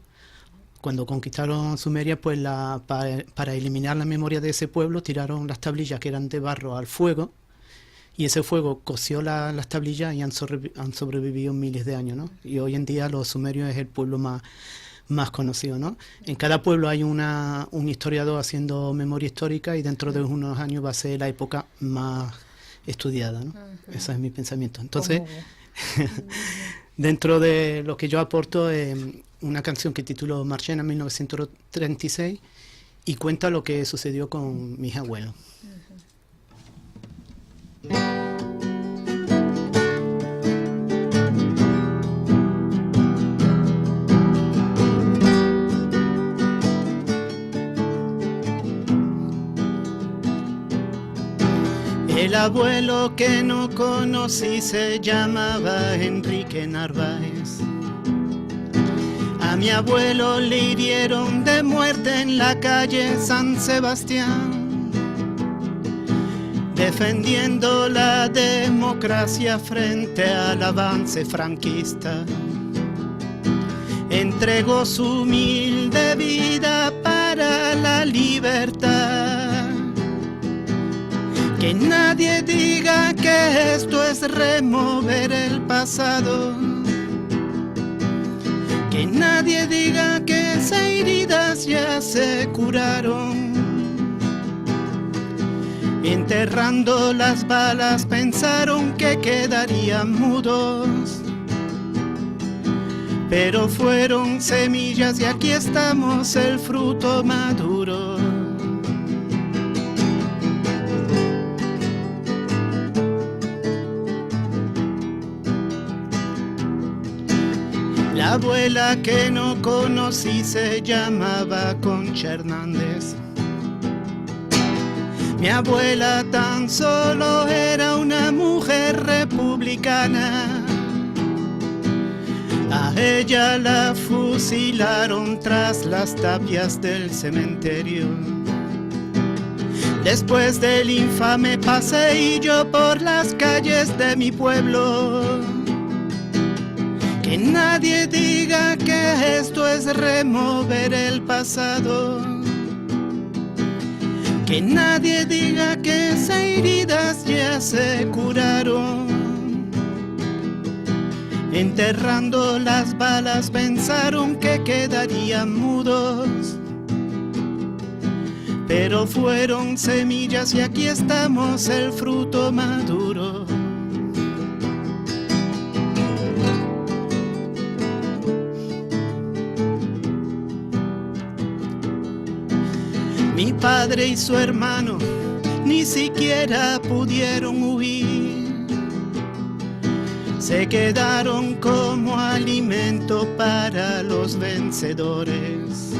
Cuando conquistaron Sumeria, pues para eliminar la memoria de ese pueblo, tiraron las tablillas que eran de barro al fuego, y ese fuego coció las tablillas y han sobrevivido miles de años, ¿no? Y hoy en día los sumerios es el pueblo más conocido, ¿no? En cada pueblo hay un historiador haciendo memoria histórica, y dentro de unos años va a ser la época más estudiada, ¿no? Ese es mi pensamiento. Entonces, dentro de lo que yo aporto, una canción que titulo Marchena 1936, y cuenta lo que sucedió con mis abuelos. El abuelo que no conocí se llamaba Enrique Narváez. A mi abuelo le hirieron de muerte en la calle San Sebastián, defendiendo la democracia frente al avance franquista. Entregó su humilde vida para la libertad. Que nadie diga que esto es remover el pasado. Que nadie diga que esas heridas ya se curaron. Enterrando las balas pensaron que quedarían mudos, pero fueron semillas y aquí estamos, el fruto maduro. La abuela que no conocí se llamaba Concha Hernández. Mi abuela tan solo era una mujer republicana. A ella la fusilaron tras las tapias del cementerio. Después del infame paseillo por las calles de mi pueblo. Que nadie diga que esto es remover el pasado. Que nadie diga que esas heridas ya se curaron. Enterrando las balas pensaron que quedarían mudos, pero fueron semillas y aquí estamos, el fruto maduro. Mi padre y su hermano ni siquiera pudieron huir. Se quedaron como alimento para los vencedores.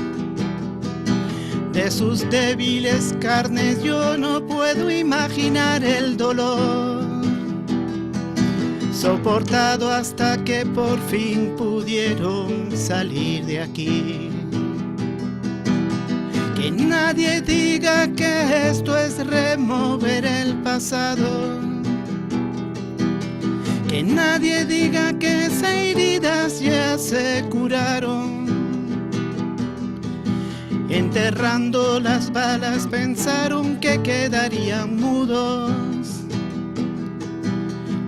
De sus débiles carnes yo no puedo imaginar el dolor, soportado hasta que por fin pudieron salir de aquí. Que nadie diga que esto es remover el pasado. Que nadie diga que esas heridas ya se curaron. Enterrando las balas pensaron que quedarían mudos,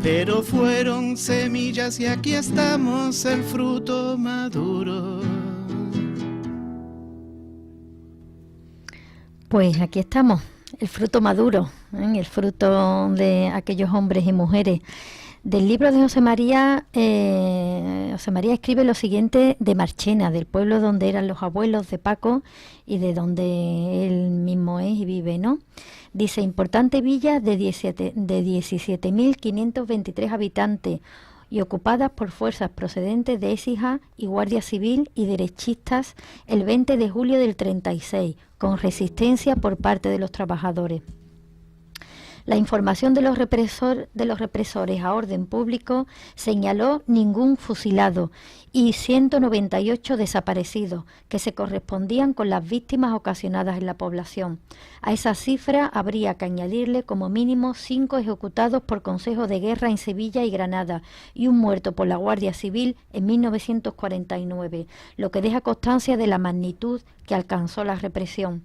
pero fueron semillas y aquí estamos, el fruto maduro. Pues aquí estamos, el fruto maduro, el fruto de aquellos hombres y mujeres. Del libro de José María escribe lo siguiente de Marchena, del pueblo donde eran los abuelos de Paco y de donde él mismo es y vive, ¿no? Dice, importante villa de 17.523 habitantes y ocupadas por fuerzas procedentes de Écija y Guardia Civil y derechistas el 20 de julio del 36, con resistencia por parte de los trabajadores. La información de los represores a orden público señaló ningún fusilado y 198 desaparecidos, que se correspondían con las víctimas ocasionadas en la población. A esa cifra habría que añadirle como mínimo 5 ejecutados por Consejo de Guerra en Sevilla y Granada y un muerto por la Guardia Civil en 1949, lo que deja constancia de la magnitud que alcanzó la represión.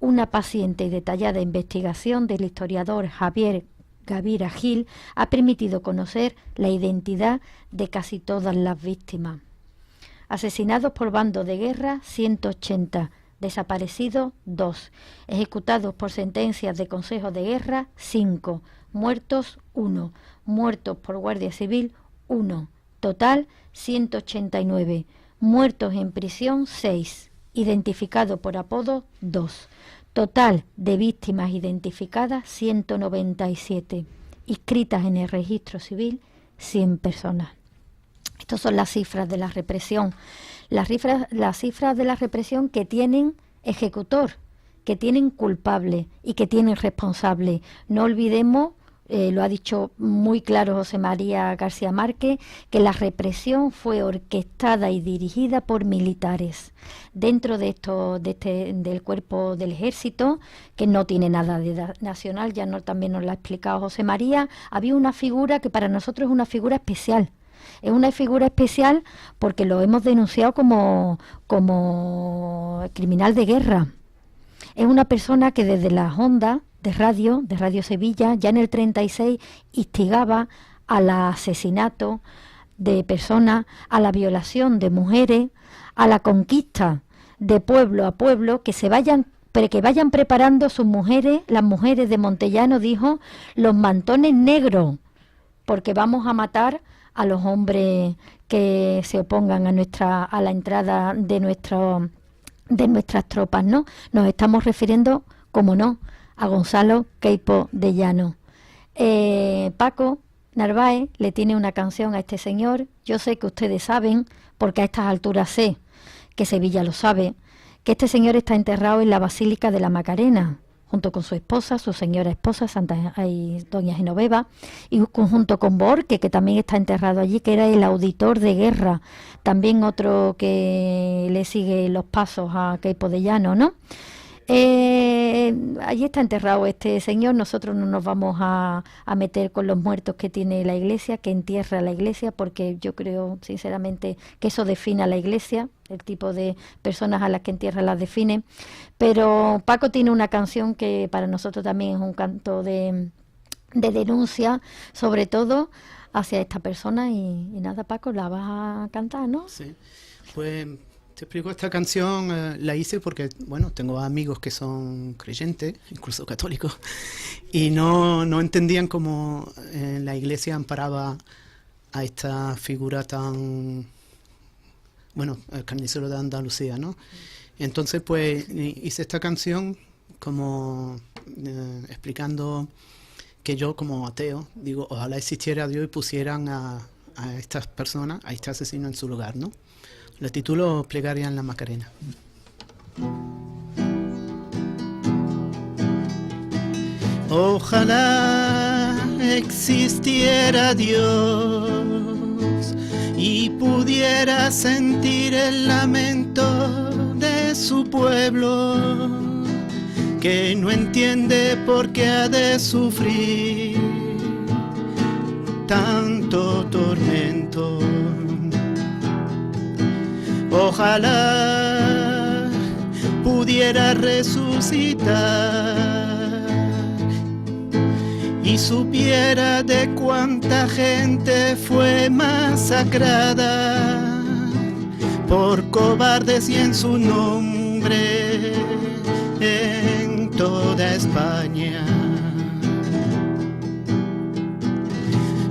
Una paciente y detallada investigación del historiador Javier Gavira Gil ha permitido conocer la identidad de casi todas las víctimas. Asesinados por bandos de guerra, 180. Desaparecidos, 2. Ejecutados por sentencias de Consejo de Guerra, 5. Muertos, 1. Muertos por Guardia Civil, 1. Total, 189. Muertos en prisión, 6. Identificados por apodo, 2. Total de víctimas identificadas, 197. Inscritas en el registro civil, 100 personas. Estas son las cifras de la represión. Las cifras de la represión que tienen ejecutor, que tienen culpable y que tienen responsable. No olvidemos, lo ha dicho muy claro José María García Márquez, que la represión fue orquestada y dirigida por militares. Dentro de del cuerpo del ejército, que no tiene nada de nacional, también nos lo ha explicado José María, había una figura que para nosotros es una figura especial. Es una figura especial porque lo hemos denunciado como criminal de guerra. Es una persona que desde las ondas de Radio Sevilla, ya en el 36, instigaba al asesinato de personas, a la violación de mujeres, a la conquista de pueblo a pueblo, que vayan preparando sus mujeres, las mujeres de Montellano, dijo, los mantones negros, porque vamos a matar a los hombres que se opongan a la entrada de nuestras tropas, ¿no? Nos estamos refiriendo, como no, a Gonzalo Queipo de Llano. Paco Narváez le tiene una canción a este señor. Yo sé que ustedes saben, porque a estas alturas sé que Sevilla lo sabe, que este señor está enterrado en la Basílica de la Macarena, junto con su esposa, su señora esposa, doña Genoveva, y junto con Borque, que también está enterrado allí, que era el auditor de guerra, también otro que le sigue los pasos a Queipo de Llano, ¿no? Allí está enterrado este señor. Nosotros no nos vamos a meter con los muertos que tiene la iglesia, que entierra la iglesia, porque yo creo sinceramente que eso define a la iglesia, el tipo de personas a las que entierra las define. Pero Paco tiene una canción que para nosotros también es un canto de denuncia, sobre todo hacia esta persona, y nada, Paco, la vas a cantar, ¿no? Sí, pues te explico, esta canción la hice porque, bueno, tengo amigos que son creyentes, incluso católicos, y no entendían cómo la iglesia amparaba a esta figura tan, bueno, el carnicero de Andalucía, ¿no? Entonces, pues, hice esta canción como explicando que yo, como ateo, digo, ojalá existiera Dios y pusieran a estas personas, a este asesino en su lugar, ¿no? La titulo Plegaria en la Macarena. Ojalá existiera Dios y pudiera sentir el lamento de su pueblo, que no entiende por qué ha de sufrir tanto tormento. Ojalá pudiera resucitar y supiera de cuánta gente fue masacrada por cobardes y en su nombre en toda España.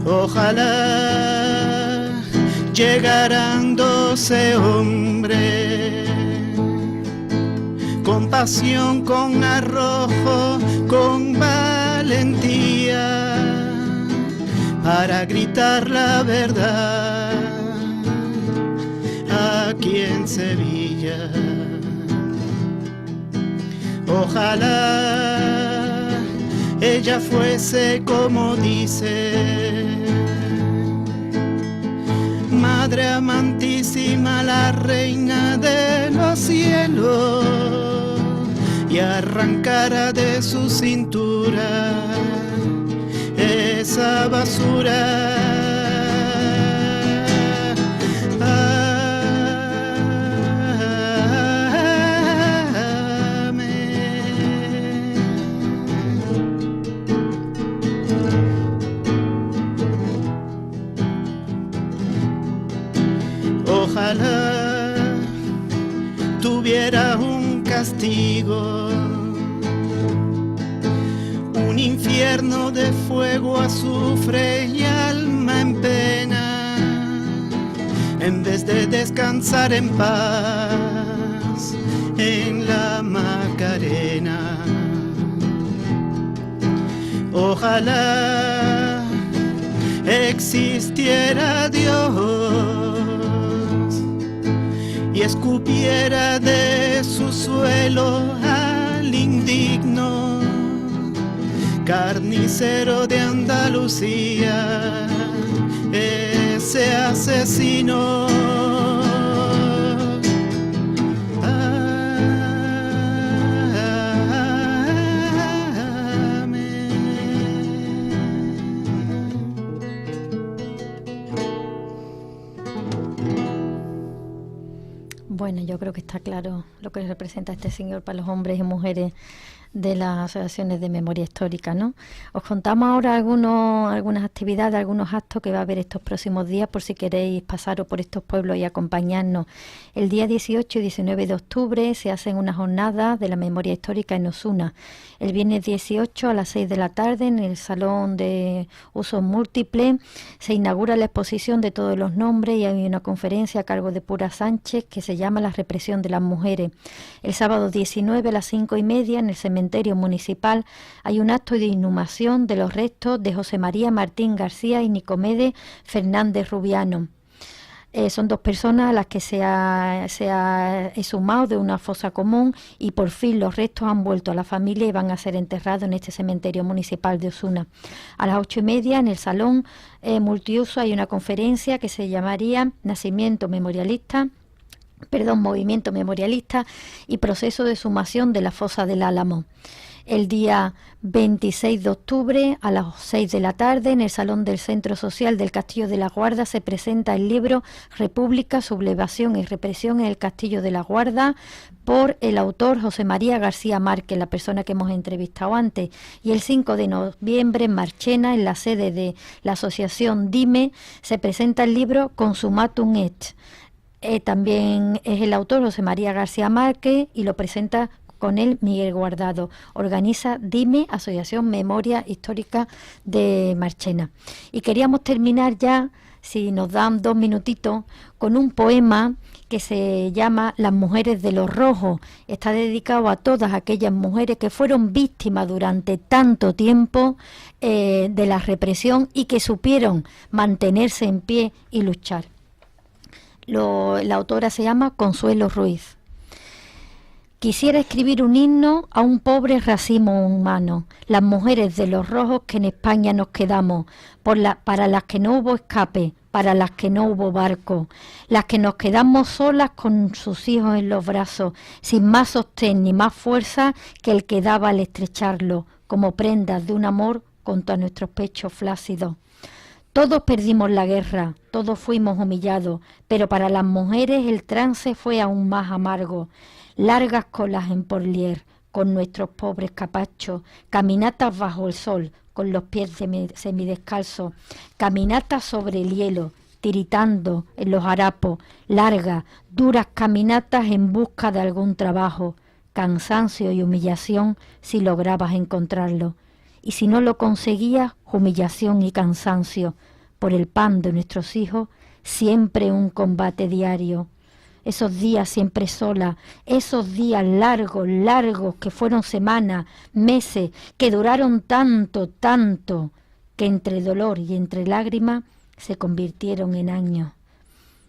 Ojalá llegarán 12 hombres con pasión, con arrojo, con valentía, para gritar la verdad aquí en Sevilla. Ojalá ella fuese como dice. Madre amantísima, la reina de los cielos, y arrancara de su cintura esa basura. Ojalá tuviera un castigo, un infierno de fuego, azufre y alma en pena, en vez de descansar en paz en la Macarena. Ojalá existiera Dios y escupiera de su suelo al indigno carnicero de Andalucía, ese asesino. Bueno, yo creo que está claro lo que representa este señor para los hombres y mujeres de las asociaciones de memoria histórica, ¿no? Os contamos ahora algunas actividades, algunos actos que va a haber estos próximos días, por si queréis pasaros por estos pueblos y acompañarnos. El día 18 y 19 de octubre se hacen unas jornadas de la memoria histórica en Osuna. El viernes 18 a las 6 de la tarde en el Salón de Usos Múltiples se inaugura la exposición de todos los nombres y hay una conferencia a cargo de Pura Sánchez que se llama La represión de las mujeres. El sábado 19 a las 5:30 en el cementerio municipal hay un acto de inhumación de los restos de José María Martín García y Nicomedes Fernández Rubiano. Son dos personas a las que se ha exhumado de una fosa común y por fin los restos han vuelto a la familia y van a ser enterrados en este cementerio municipal de Osuna. A las 8:30 en el salón multiuso hay una conferencia que se llamaría Movimiento Memorialista y Proceso de Exhumación de la Fosa del Álamo. El día 26 de octubre a las 6 de la tarde en el Salón del Centro Social del Castillo de la Guarda se presenta el libro República, Sublevación y Represión en el Castillo de la Guarda por el autor José María García Márquez, la persona que hemos entrevistado antes. Y el 5 de noviembre en Marchena, en la sede de la asociación DIME, se presenta el libro Consumatum Est. También es el autor José María García Márquez y lo presenta con él Miguel Guardado. Organiza DIME, Asociación Memoria Histórica de Marchena. Y queríamos terminar ya, si nos dan 2 minutitos, con un poema que se llama Las mujeres de los rojos. Está dedicado a todas aquellas mujeres que fueron víctimas durante tanto tiempo de la represión y que supieron mantenerse en pie y luchar. La autora se llama Consuelo Ruiz. Quisiera escribir un himno a un pobre racimo humano, las mujeres de los rojos que en España nos quedamos, para las que no hubo escape, para las que no hubo barco, las que nos quedamos solas con sus hijos en los brazos, sin más sostén ni más fuerza que el que daba al estrecharlo, como prendas de un amor contra nuestros pechos flácidos. Todos perdimos la guerra, todos fuimos humillados, pero para las mujeres el trance fue aún más amargo. Largas colas en Porlier, con nuestros pobres capachos, caminatas bajo el sol, con los pies semidescalzos, caminatas sobre el hielo, tiritando en los harapos, largas, duras caminatas en busca de algún trabajo, cansancio y humillación si lograbas encontrarlo. Y si no lo conseguías, humillación y cansancio, por el pan de nuestros hijos, siempre un combate diario. Esos días siempre sola, esos días largos, que fueron semanas, meses, que duraron tanto, que entre dolor y entre lágrimas se convirtieron en años.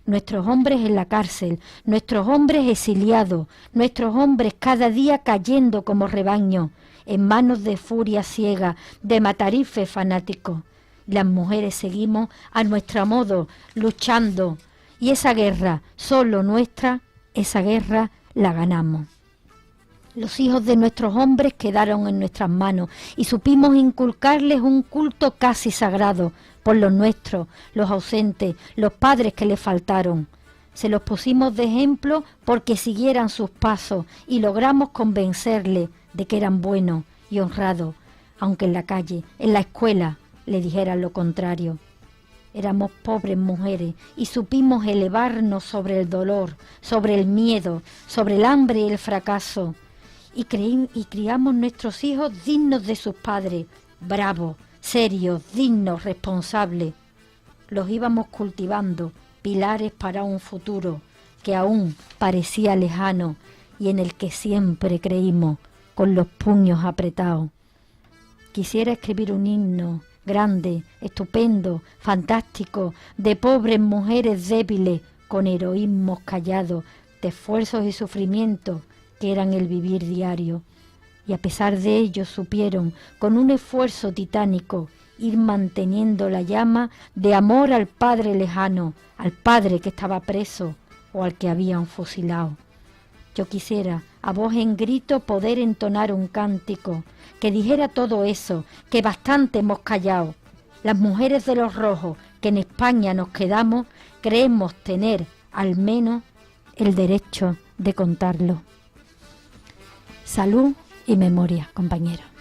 nuestros hombres en la cárcel, nuestros hombres exiliados, nuestros hombres cada día cayendo como rebaño, en manos de furia ciega, de matarifes fanáticos. Las mujeres seguimos a nuestro modo, luchando, y esa guerra, solo nuestra, esa guerra la ganamos. Los hijos de nuestros hombres quedaron en nuestras manos y supimos inculcarles un culto casi sagrado por los nuestros, los ausentes, los padres que les faltaron. Se los pusimos de ejemplo porque siguieran sus pasos y logramos convencerles de que eran buenos y honrados, aunque en la calle, en la escuela, le dijeran lo contrario. Éramos pobres mujeres y supimos elevarnos sobre el dolor, sobre el miedo, sobre el hambre y el fracaso. Y criamos nuestros hijos dignos de sus padres, bravos, serios, dignos, responsables. Los íbamos cultivando, pilares para un futuro que aún parecía lejano y en el que siempre creímos, con los puños apretados. Quisiera escribir un himno grande, estupendo, fantástico, de pobres mujeres débiles, con heroísmos callados, de esfuerzos y sufrimientos, que eran el vivir diario, y a pesar de ello supieron, con un esfuerzo titánico, ir manteniendo la llama de amor al padre lejano, al padre que estaba preso o al que habían fusilado. Yo quisiera, a voz en grito, poder entonar un cántico que dijera todo eso, que bastante hemos callado. Las mujeres de los rojos, que en España nos quedamos, creemos tener, al menos, el derecho de contarlo. Salud y memoria, compañeros.